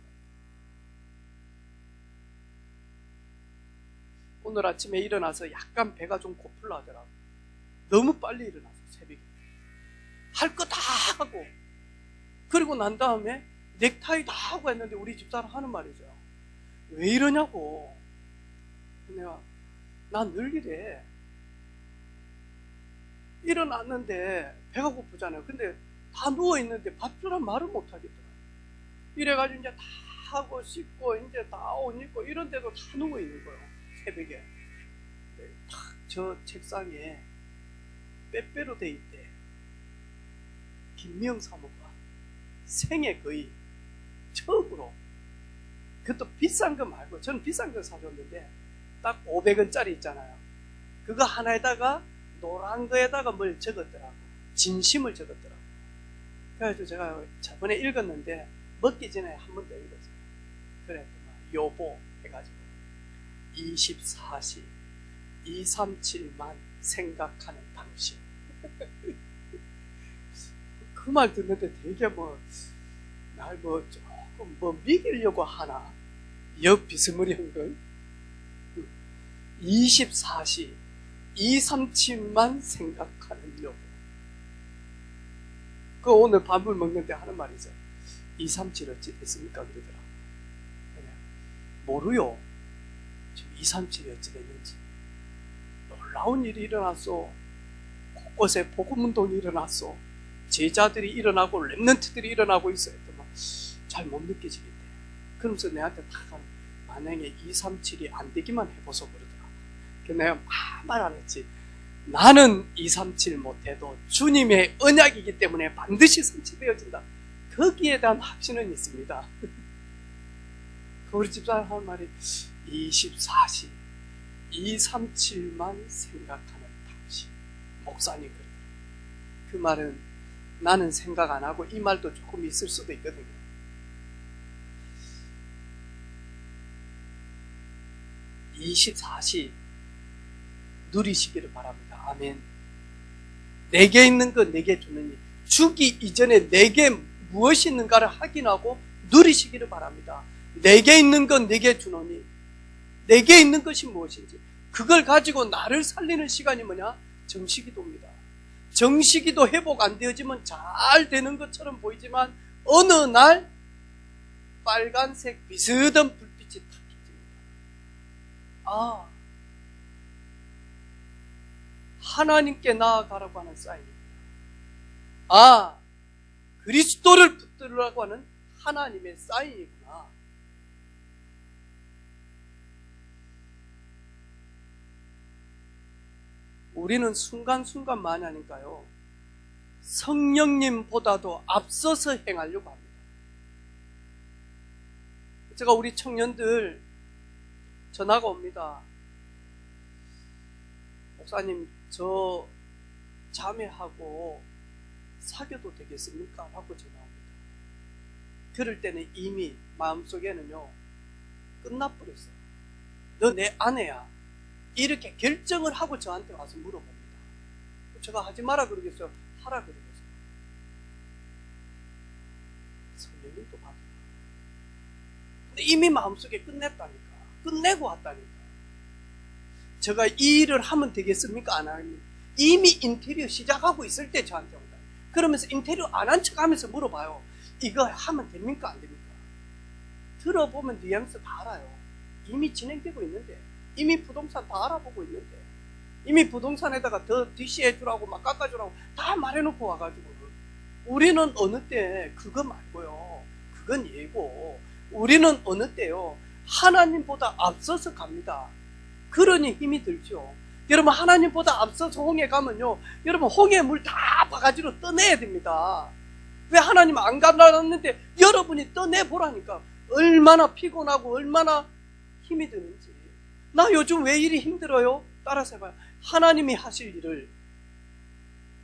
오늘 아침에 일어나서 약간 배가 좀 고플라 하더라고요. 너무 빨리 일어나서 새벽에 할 거 다 하고, 그리고 난 다음에 넥타이 다 하고 했는데 우리 집사람 하는 말이죠. 왜 이러냐고. 내가 난 늘 이래. 일어났는데 배가 고프잖아요. 근데 다 누워있는데 밥 주란 말을 못하겠더라. 이래가지고 이제 다 하고 씻고 이제 다 옷 입고 이런데도 다 누워있는 거예요. 새벽에. 탁 저 책상에 빼빼로 돼 있대. 김미영 사모가 생애 거의 처음으로, 그것도 비싼 거 말고, 저는 비싼 거 사줬는데 딱 500원짜리 있잖아요. 그거 하나에다가 노란 거에다가 뭘 적었더라고. 진심을 적었더라고. 그래가지고 제가 저번에 읽었는데 먹기 전에 한 번 더 읽었어요. 그랬더니 여보 해가지고 24시 237만 생각하는 당신. 그 말 듣는데 되게 날 조금 미기려고 하나? 역 비스무리한 걸. 24시 237만 생각하는 여보. 그 오늘 밥을 먹는데 하는 말이죠. 237 어찌 됐습니까? 그러더라. 모르요. 지금 237이 어찌 됐는지. 놀라운 일이 일어났어. 곳곳에 복음운동이 일어났어. 제자들이 일어나고 렘넌트들이 일어나고 있어요. 잘 못 느껴지겠대. 그러면서 내한테 다 만약에 237이 안 되기만 해보소 그러더라. 그래서 내가 말 안 했지. 나는 237 못해도 주님의 언약이기 때문에 반드시 성취되어진다. 거기에 대한 확신은 있습니다. 우리 집사람 하는 말이 24시 237만 생각하는 당신. 목사님 그러더라. 그 말은 나는 생각 안 하고 이 말도 조금 있을 수도 있거든요. (24시) 누리시기를 바랍니다. 아멘. 내게 있는 것 내게 주느니 주기 이전에 내게 무엇이 있는가를 확인하고 누리시기를 바랍니다. 내게 있는 것 내게 주노니 내게 있는 것이 무엇인지 그걸 가지고 나를 살리는 시간이 뭐냐? 정시기도입니다. 정시기도 회복 안 되어지면 잘 되는 것처럼 보이지만 어느 날 빨간색 비스듬한 불빛이 탁 켜집니다. 하나님께 나아가라고 하는 사인입니다. 그리스도를 붙들으라고 하는 하나님의 사인이구나. 우리는 순간순간 마냐니까요. 성령님보다도 앞서서 행하려고 합니다. 제가 우리 청년들 전화가 옵니다. 목사님, 저 자매하고 사귀어도 되겠습니까? 하고 전화옵니다. 그럴 때는 이미 마음속에는요, 끝나버렸어요. 너 내 아내야. 이렇게 결정을 하고 저한테 와서 물어봅니다. 제가 하지 마라 그러겠어요? 하라 그러겠어요? 성령님도 받아요. 근데 이미 마음속에 끝냈다니까. 끝내고 왔다니까. 제가 이 일을 하면 되겠습니까? 안 합니까? 이미 인테리어 시작하고 있을 때 저한테 온다. 그러면서 인테리어 안 한 척 하면서 물어봐요. 이거 하면 됩니까? 안 됩니까? 들어보면 뉘앙스 다 알아요. 이미 진행되고 있는데, 이미 부동산 다 알아보고 있는데, 이미 부동산에다가 더 DC해주라고 막 깎아주라고 다 말해놓고 와가지고, 우리는 어느 때 그거 말고요. 그건 예고. 우리는 어느 때요. 하나님보다 앞서서 갑니다. 그러니 힘이 들죠. 여러분, 하나님보다 앞서서 홍해 가면요, 여러분 홍해 물 다 바가지로 떠내야 됩니다. 왜 하나님 안 가라는데 여러분이 떠내보라니까. 얼마나 피곤하고 얼마나 힘이 드는지. 나 요즘 왜 이리 힘들어요? 따라서 해봐요. 하나님이 하실 일을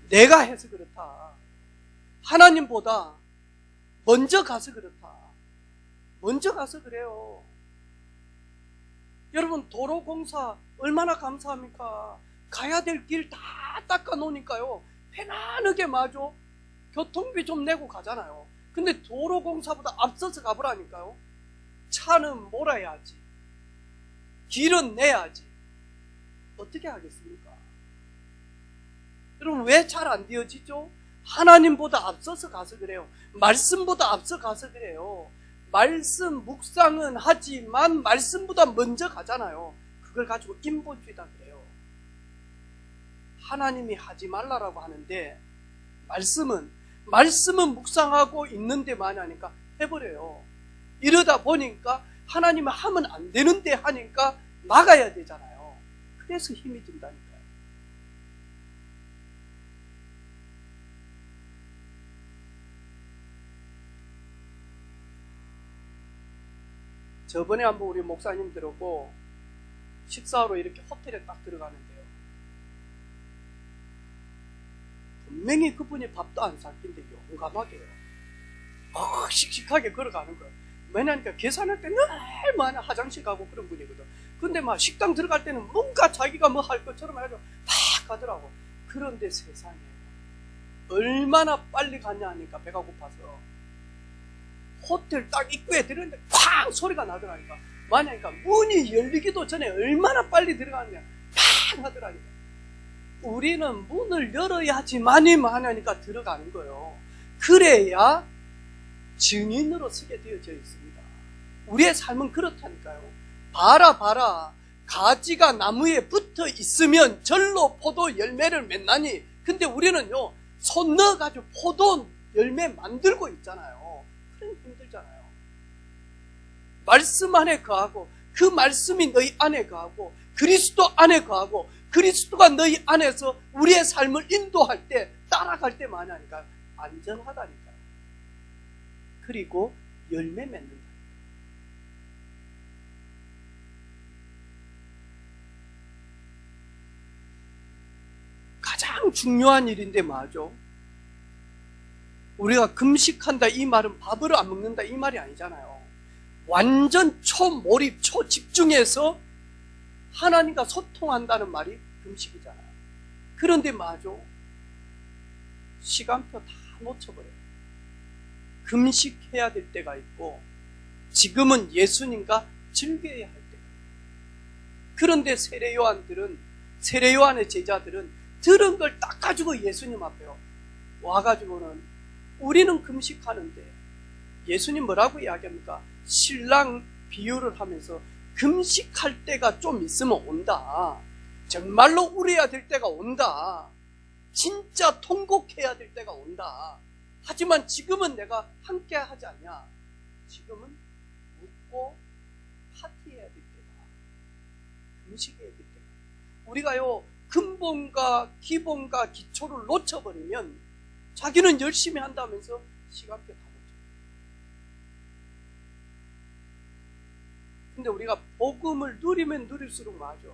내가 해서 그렇다. 하나님보다 먼저 가서 그렇다. 먼저 가서 그래요. 여러분, 도로공사 얼마나 감사합니까? 가야 될 길 다 닦아 놓으니까요, 편안하게 마저 교통비 좀 내고 가잖아요. 근데 도로공사보다 앞서서 가보라니까요. 차는 몰아야지, 길은 내야지. 어떻게 하겠습니까? 여러분, 왜 잘 안 되어지죠? 하나님보다 앞서서 가서 그래요. 말씀보다 앞서 가서 그래요. 말씀 묵상은 하지만 말씀보다 먼저 가잖아요. 그걸 가지고 인본주의다 그래요. 하나님이 하지 말라라고 하는데 말씀은 묵상하고 있는데만 하니까 해버려요. 이러다 보니까 하나님은 하면 안 되는데 하니까 나가야 되잖아요. 그래서 힘이 든다니까요. 저번에 한번 우리 목사님들하고 식사하러 이렇게 호텔에 딱 들어가는데요. 분명히 그분이 밥도 안 삭힌데 용감하게요. 씩씩하게 걸어가는 거예요. 왜냐니까 계산할 때 늘 많이 화장실 가고 그런 분이거든. 근데 막 식당 들어갈 때는 뭔가 자기가 뭐 할 것처럼 해가지고 딱 가더라고. 그런데 세상에 얼마나 빨리 갔냐 하니까 배가 고파서 호텔 딱 입구에 들어갔는데 쾅 소리가 나더라니까. 만약에 문이 열리기도 전에 얼마나 빨리 들어가느냐 팍 하더라니까. 우리는 문을 열어야지만이 하니까 들어가는 거예요. 그래야 증인으로 서게 되어져 있습니다. 우리의 삶은 그렇다니까요. 봐라 가지가 나무에 붙어 있으면 절로 포도 열매를 맺나니. 근데 우리는요 손 넣어가지고 포도 열매 만들고 있잖아요. 그럼 힘들잖아요. 말씀 안에 거하고 그 말씀이 너희 안에 거하고 그리스도 안에 거하고 그리스도가 너희 안에서 우리의 삶을 인도할 때 따라갈 때만 하니까 안전하다니까요. 그리고 열매 맺는다. 가장 중요한 일인데 뭐죠? 우리가 금식한다 이 말은 밥을 안 먹는다 이 말이 아니잖아요. 완전 초몰입, 초집중해서 하나님과 소통한다는 말이 금식이잖아요. 그런데 뭐죠? 시간표 다 놓쳐버려요. 금식해야 될 때가 있고 지금은 예수님과 즐겨야 할 때가 있고. 그런데 세례요한의 제자들은 들은 걸 딱 가지고 예수님 앞에 와가지고는 우리는 금식하는데 예수님 뭐라고 이야기합니까? 신랑 비유를 하면서 금식할 때가 좀 있으면 온다. 정말로 울어야 될 때가 온다. 진짜 통곡해야 될 때가 온다. 하지만 지금은 내가 함께 하지 않냐. 지금은 웃고 파티해야 될 때다. 금식해야 될 때다. 우리가요 근본과 기본과 기초를 놓쳐버리면 자기는 열심히 한다면서 시간표 다 놓쳐요. 근데 우리가 복음을 누리면 누릴수록 맞아.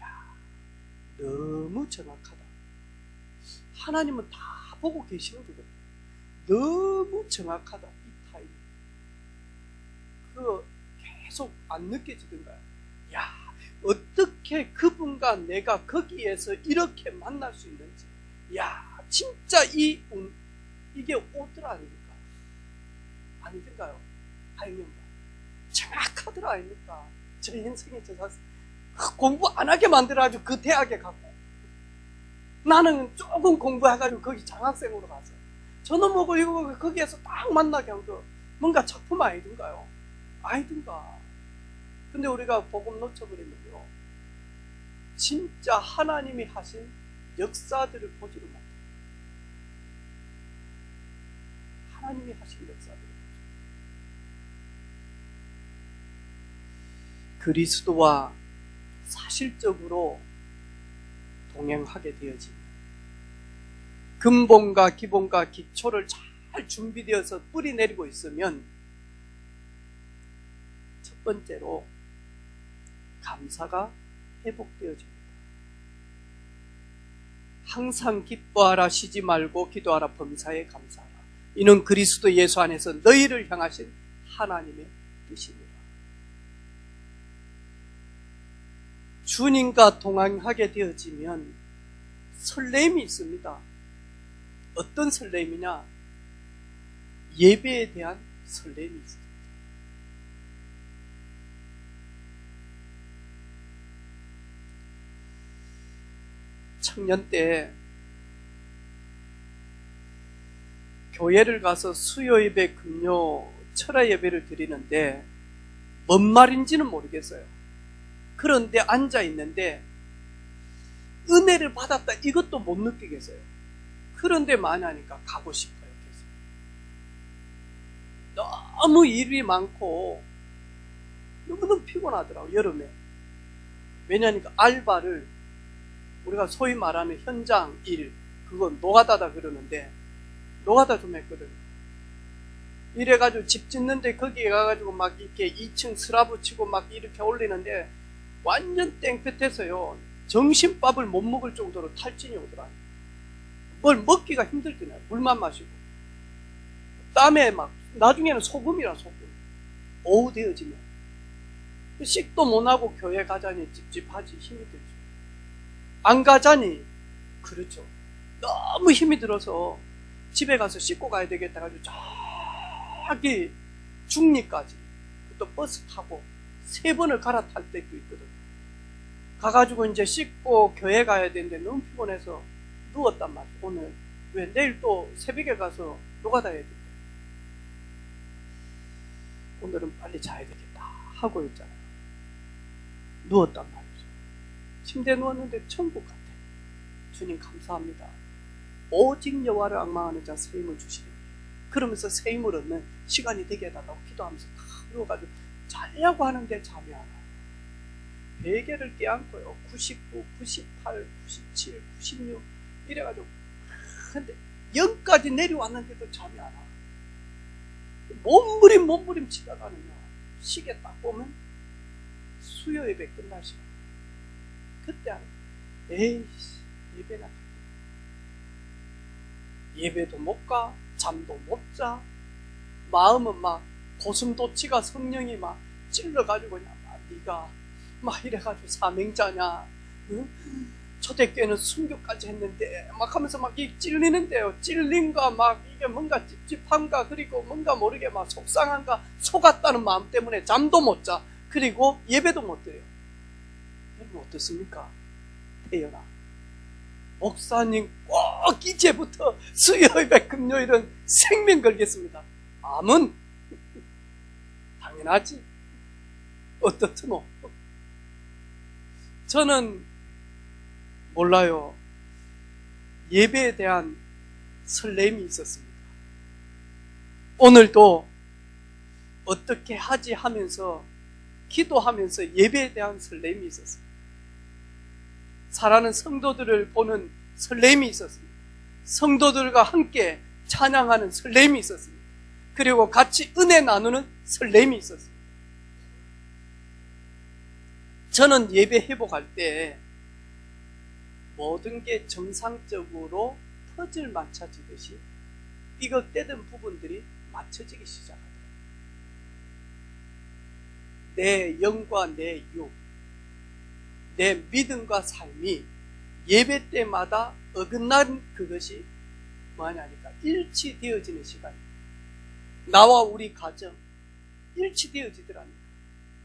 야, 너무 정확하다. 하나님은 다 보고 계시는 거거든요. 너무 정확하다. 이 타임. 그거 계속 안 느껴지던가요? 야, 어떻게 그분과 내가 거기에서 이렇게 만날 수 있는지. 야, 진짜 이게 오더라 아닙니까? 아니던가요? 아니면 정확하더라 아닙니까? 저 인생에 공부 안 하게 만들어가지고 그 대학에 가고 나는 조금 공부해가지고 거기 장학생으로 가서 저는 뭐고 이거 거기에서 딱 만나게 한 거 뭔가 작품 아니던가요? 아니던가. 근데 우리가 복음 놓쳐버리면요 진짜 하나님이 하신 역사들을 보지를 못해요. 하나님이 하신 역사들을 그리스도와 사실적으로 동행하게 되어지면 근본과 기본과 기초를 잘 준비되어서 뿌리 내리고 있으면 첫 번째로 감사가 회복되어집니다. 항상 기뻐하라 쉬지 말고 기도하라 범사에 감사하라. 이는 그리스도 예수 안에서 너희를 향하신 하나님의 뜻입니다. 주님과 동행하게 되어지면 설렘이 있습니다. 어떤 설렘이냐? 예배에 대한 설렘이 있습니다. 청년 때 교회를 가서 수요 예배, 금요, 철야 예배를 드리는데 뭔 말인지는 모르겠어요. 그런데 앉아 있는데 은혜를 받았다 이것도 못 느끼겠어요. 그런데 만나니까 가고 싶어요. 계속. 너무 일이 많고 너무너무 피곤하더라고요. 여름에. 왜냐하니까 알바를 우리가 소위 말하는 현장 일, 그건 노가다다 그러는데 노가다 좀 했거든요. 이래가지고 집 짓는데 거기에 가가지고 막 이렇게 2층 슬라브 치고 막 이렇게 올리는데 완전 땡볕에서요 점심밥을 못 먹을 정도로 탈진이 오더라고요. 뭘 먹기가 힘들더라고요. 물만 마시고 땀에 막 나중에는 소금이라 소금. 오후 되어지면 씩도 못하고 교회 가자니 찝찝하지. 힘이 들죠. 안 가자니 그렇죠. 너무 힘이 들어서 집에 가서 씻고 가야 되겠다 가지고 저기 중리까지 또 버스 타고 3번을 갈아탈 때도 있거든요. 가가지고 이제 씻고 교회 가야 되는데 너무 피곤해서 누웠단 말이에요. 오늘 왜 내일 또 새벽에 가서 노가다 해야 되겠다. 오늘은 빨리 자야 되겠다 하고 있잖아요. 누웠단 말이죠. 침대에 누웠는데 천국 같아. 주님 감사합니다. 오직 여호와를 앙망하는 자 새 힘을 주시리니. 그러면서 새 힘을 얻는 시간이 되게 해달라고 기도하면서 다 누워가지고 자려고 하는데 잠이 안 와요. 베개를 껴안고요. 99, 98, 97, 96 이래가지고 근데 0까지 내려왔는데도 잠이 안 와. 몸부림 치다가는요 시계 딱 보면 수요 예배 끝날 시간. 그때 하는 에이씨 예배나 예배도 못 가, 잠도 못 자, 마음은 막 고슴도치가 성령이 막 찔러가지고 그냥 막 네가 막 이래가지고 사명자냐, 응? 초대교회는 순교까지 했는데 막 하면서 막 이 찔리는데요. 찔린가 막 이게 뭔가 찝찝한가 그리고 뭔가 모르게 막 속상한가 속았다는 마음 때문에 잠도 못 자. 그리고 예배도 못 드려요. 여러분 어떻습니까? 태연아 목사님 꼭 이제부터 수요일에 금요일은 생명 걸겠습니다. 아멘. 당연하지. 어떻더노? 저는 몰라요. 예배에 대한 설렘이 있었습니다. 오늘도 어떻게 하지 하면서 기도하면서 예배에 대한 설렘이 있었습니다. 사랑하는 성도들을 보는 설렘이 있었습니다. 성도들과 함께 찬양하는 설렘이 있었습니다. 그리고 같이 은혜 나누는 설렘이 있었습니다. 저는 예배 회복할 때 모든 게 정상적으로 퍼즐 맞춰지듯이 삐걱대던 부분들이 맞춰지기 시작하더라고요. 내 영과 내 육, 내 믿음과 삶이 예배 때마다 어긋난 그것이 뭐냐니까 일치되어지는 시간입니다. 나와 우리 가정 일치되어지더랍니다.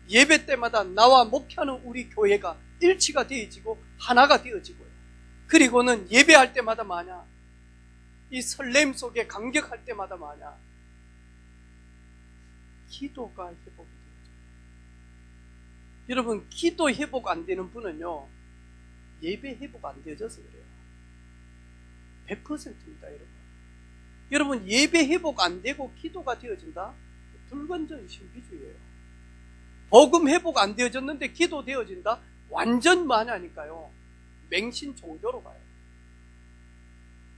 예배 때마다 나와 목회하는 우리 교회가 일치가 되어지고 하나가 되어지고요. 그리고는 예배할 때마다 마냐 이 설렘 속에 감격할 때마다 마냐 기도가 회복이 되어져요. 여러분 기도 회복 안 되는 분은요 예배 회복 안 되어져서 그래요. 100%입니다. 여러분 예배 회복 안 되고 기도가 되어진다? 불건전 신비주의예요. 복음 회복 안 되어졌는데 기도 되어진다? 완전 마냐니까요. 맹신 종교로 가요.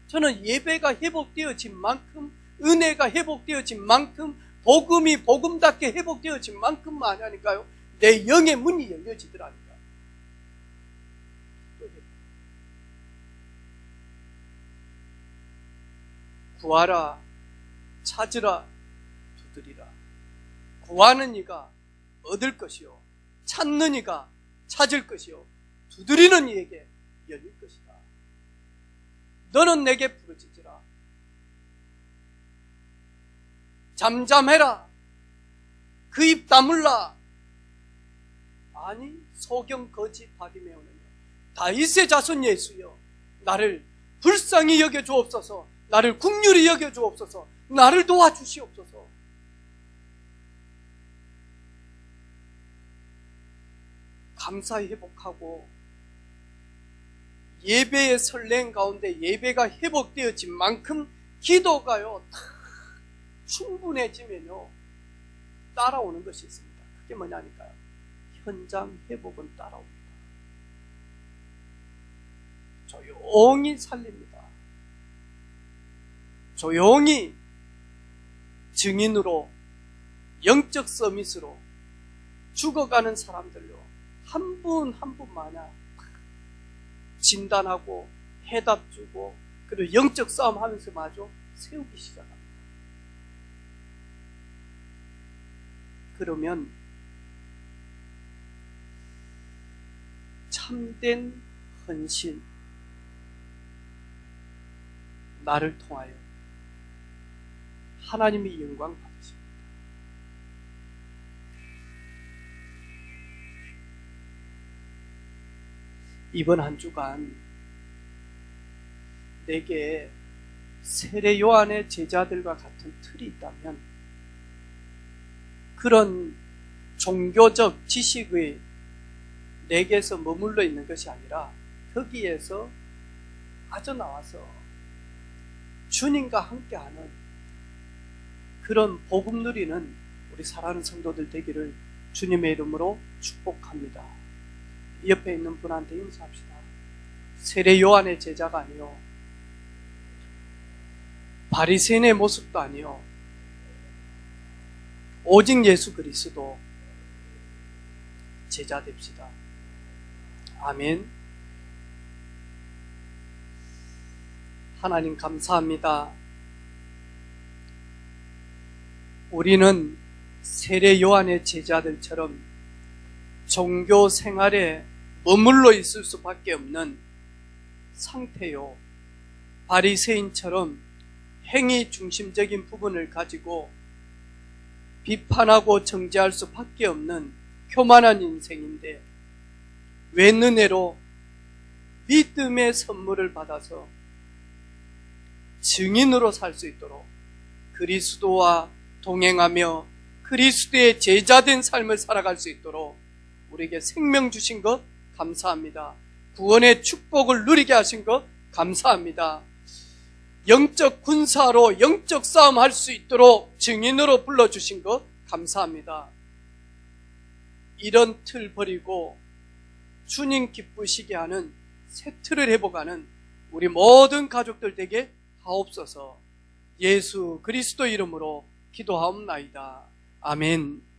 저는 예배가 회복되어진 만큼 은혜가 회복되어진 만큼 복음이 복음답게 회복되어진 만큼 마냐니까요. 내 영의 문이 열려지더라니까. 구하라, 찾으라, 두드리라. 구하는 이가 얻을 것이요 찾는 이가 찾을 것이요 두드리는 이에게 열릴 것이다. 너는 내게 부르짖으라. 잠잠해라. 그 입 다물라. 아니 소경 거짓 바디메오느냐 다윗의 자손 예수여 나를 불쌍히 여겨 주옵소서. 나를 긍휼히 여겨주옵소서. 나를 도와주시옵소서. 감사히 회복하고 예배의 설렘 가운데 예배가 회복되어진 만큼 기도가요 다 충분해지면요 따라오는 것이 있습니다. 그게 뭐냐니까요. 현장 회복은 따라옵니다. 조용히 살립니다. 조용히 증인으로 영적 서밋으로 죽어가는 사람들로 한 분 한 분 마냥 진단하고 해답 주고 그리고 영적 싸움 하면서 마저 세우기 시작합니다. 그러면 참된 헌신, 나를 통하여 하나님의 영광 받으십니다. 이번 한 주간 내게 세례 요한의 제자들과 같은 틀이 있다면 그런 종교적 지식의 내게서 머물러 있는 것이 아니라 거기에서 빠져나와서 주님과 함께하는 그런 복음 누리는 우리 사랑하는 성도들 되기를 주님의 이름으로 축복합니다. 옆에 있는 분한테 인사합시다. 세례 요한의 제자가 아니요, 바리새인의 모습도 아니요, 오직 예수 그리스도 제자 됩시다. 아멘. 하나님 감사합니다. 우리는 세례 요한의 제자들처럼 종교 생활에 머물러 있을 수밖에 없는 상태요. 바리새인처럼 행위 중심적인 부분을 가지고 비판하고 정죄할 수밖에 없는 교만한 인생인데 왼은혜로 믿음의 선물을 받아서 증인으로 살 수 있도록 그리스도와 동행하며 그리스도의 제자된 삶을 살아갈 수 있도록 우리에게 생명 주신 것 감사합니다. 구원의 축복을 누리게 하신 것 감사합니다. 영적 군사로 영적 싸움 할 수 있도록 증인으로 불러주신 것 감사합니다. 이런 틀 버리고 주님 기쁘시게 하는 새 틀을 회복하는 우리 모든 가족들 되게 하옵소서. 예수 그리스도 이름으로 기도하옵나이다. 아멘.